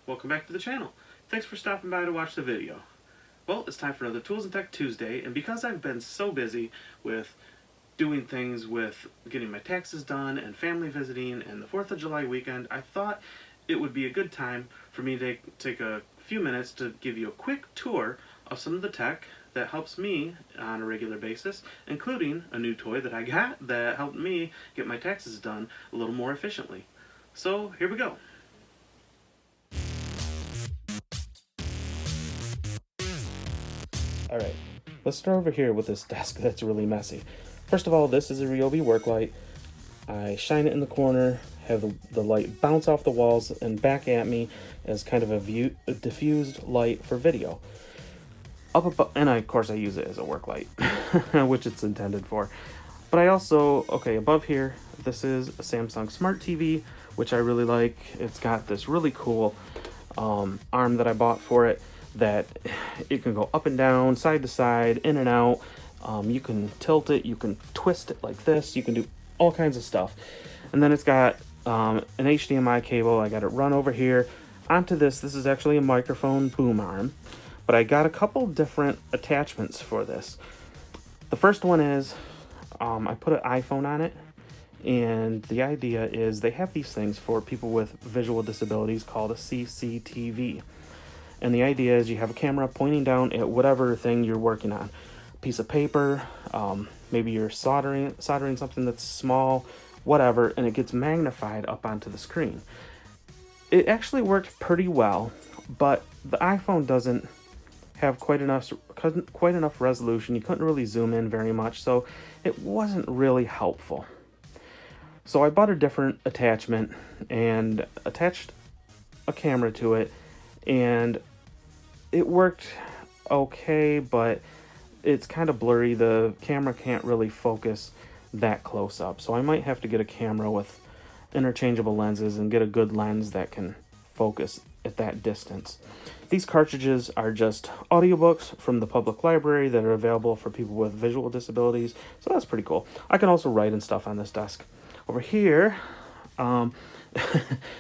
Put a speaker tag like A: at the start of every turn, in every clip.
A: welcome back to the channel. Thanks for stopping by to watch the video. Well, it's time for another Tools and Tech Tuesday, and because I've been so busy with doing things with getting my taxes done and family visiting and the 4th of July weekend, I thought it would be a good time for me to take a few minutes to give you a quick tour of some of the tech that helps me on a regular basis, including a new toy that I got that helped me get my taxes done a little more efficiently. So here we go. Alright, let's start over here with this desk that's really messy. First of all, this is a Ryobi work light. I shine it in the corner, have the light bounce off the walls and back at me as kind of a diffused light for video. Up above, and of course I use it as a work light, which it's intended for. But I also, above here, this is a Samsung Smart TV, which I really like. It's got this really cool arm that I bought for it that it can go up and down, side to side, in and out. You can tilt it, you can twist it like this, you can do all kinds of stuff. And then it's got an HDMI cable. I got it run over here onto this. This is actually a microphone boom arm, but I got a couple different attachments for this. The first one is I put an iPhone on it, and the idea is they have these things for people with visual disabilities called a CCTV. And the idea is you have a camera pointing down at whatever thing you're working on. A piece of paper, maybe you're soldering something that's small, whatever, and it gets magnified up onto the screen. It actually worked pretty well, but the iPhone doesn't have quite enough resolution. You couldn't really zoom in very much, so it wasn't really helpful. So I bought a different attachment and attached a camera to it, and it worked okay, but it's kind of blurry. The camera can't really focus that close up, so I might have to get a camera with interchangeable lenses and get a good lens that can focus at that distance. These cartridges are just audiobooks from the public library that are available for people with visual disabilities, so that's pretty cool. I can also write and stuff on this desk. Over here,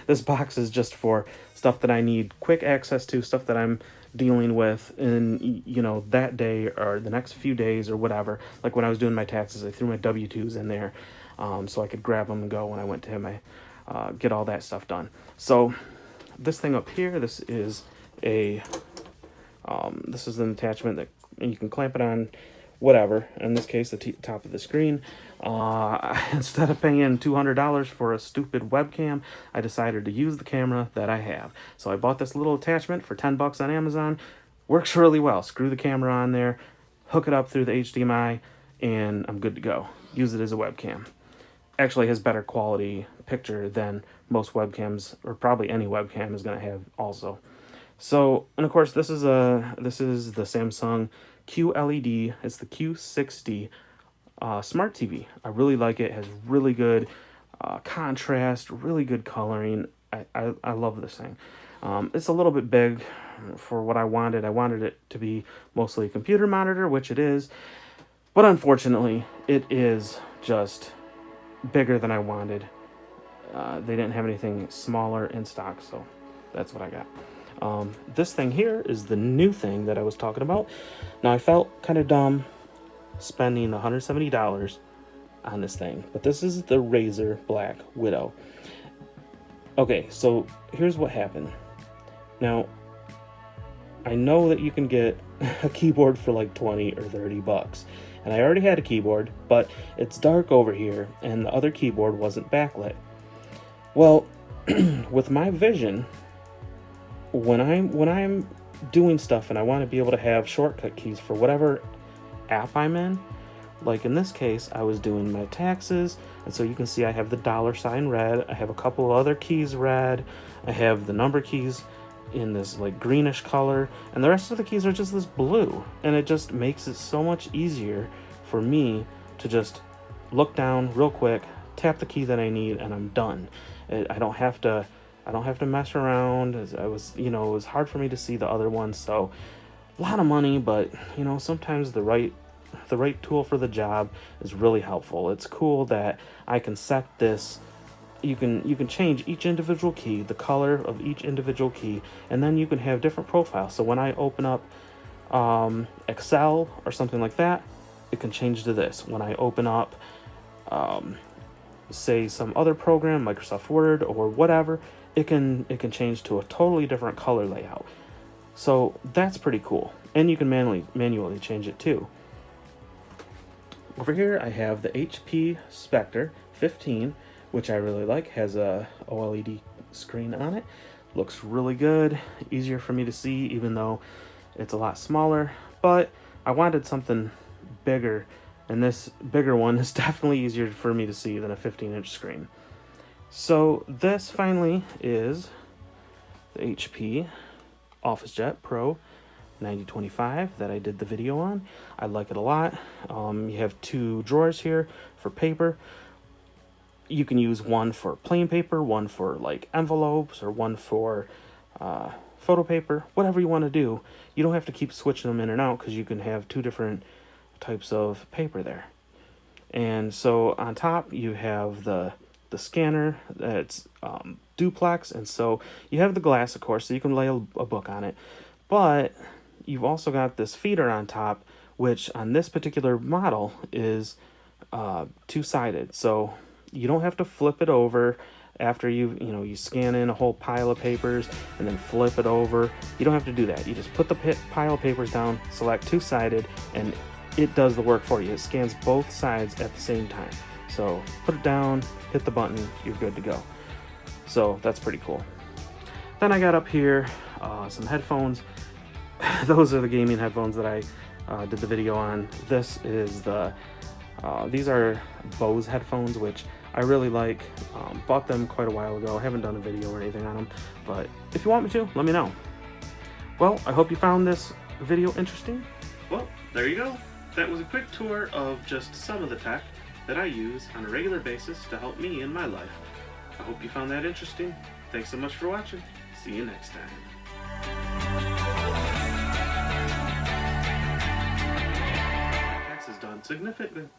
A: this box is just for stuff that I need quick access to, stuff that I'm dealing with in, that day or the next few days or whatever. Like when I was doing my taxes, I threw my W-2s in there so I could grab them and go when I went to my get all that stuff done. So this thing up here, this is an attachment that you can clamp it on whatever. In this case, the top of the screen. Instead of paying $200 for a stupid webcam, I decided to use the camera that I have. So I bought this little attachment for $10 on Amazon. Works really well. Screw the camera on there, hook it up through the HDMI, and I'm good to go. Use it as a webcam. Actually has better quality picture than most webcams, or probably any webcam is going to have also. So, and of course, this is the Samsung QLED. It's the Q60 Smart TV. I really like it. It has really good contrast, really good coloring. I love this thing. It's a little bit big for what I wanted. I wanted it to be mostly a computer monitor, which it is. But unfortunately, it is just bigger than I wanted. They didn't have anything smaller in stock, so that's what I got. This thing here is the new thing that I was talking about. Now, I felt kind of dumb spending $170 on this thing, but this is the Razer Black Widow. Okay, so here's what happened. Now, I know that you can get a keyboard for like 20 or 30 bucks, and I already had a keyboard, but it's dark over here, and the other keyboard wasn't backlit. Well, with my vision, when I'm doing stuff and I want to be able to have shortcut keys for whatever app I'm in, like in this case, I was doing my taxes, and so you can see I have the $ red, I have a couple other keys red, I have the number keys in this like greenish color, and the rest of the keys are just this blue, and it just makes it so much easier for me to just look down real quick, tap the key that I need, and I'm done. I don't have to mess around. It was hard for me to see the other ones, so a lot of money, but sometimes the right tool for the job is really helpful. It's cool that I can set this you can change each individual key, the color of each individual key, and then you can have different profiles. So when I open up Excel or something like that, it can change to this. When I open up say some other program, Microsoft Word or whatever, it can change to a totally different color layout. So that's pretty cool. And you can manually change it too. Over here I have the HP Spectre 15, which I really like. Has a OLED screen on it. Looks really good. Easier for me to see, even though it's a lot smaller. But I wanted something bigger, and this bigger one is definitely easier for me to see than a 15-inch screen. So this finally is the HP OfficeJet Pro 9025 that I did the video on. I like it a lot. You have two drawers here for paper. You can use one for plain paper, one for like envelopes, or one for photo paper, whatever you want to do. You don't have to keep switching them in and out because you can have two different types of paper there. And so on top you have the scanner that's duplex, and so you have the glass, of course, so you can lay a book on it. But you've also got this feeder on top, which on this particular model is two-sided. So you don't have to flip it over after you scan in a whole pile of papers and then flip it over. You don't have to do that. You just put the pile of papers down, select two-sided, and it does the work for you. It scans both sides at the same time. So put it down, hit the button, you're good to go. So that's pretty cool. Then I got up here some headphones. Those are the gaming headphones that I did the video on. This is these are Bose headphones, which I really like. Bought them quite a while ago. I haven't done a video or anything on them, but if you want me to, let me know. Well, I hope you found this video interesting. Well, there you go. That was a quick tour of just some of the tech that I use on a regular basis to help me in my life. I hope you found that interesting. Thanks so much for watching. See you next time. Taxes done. Significant.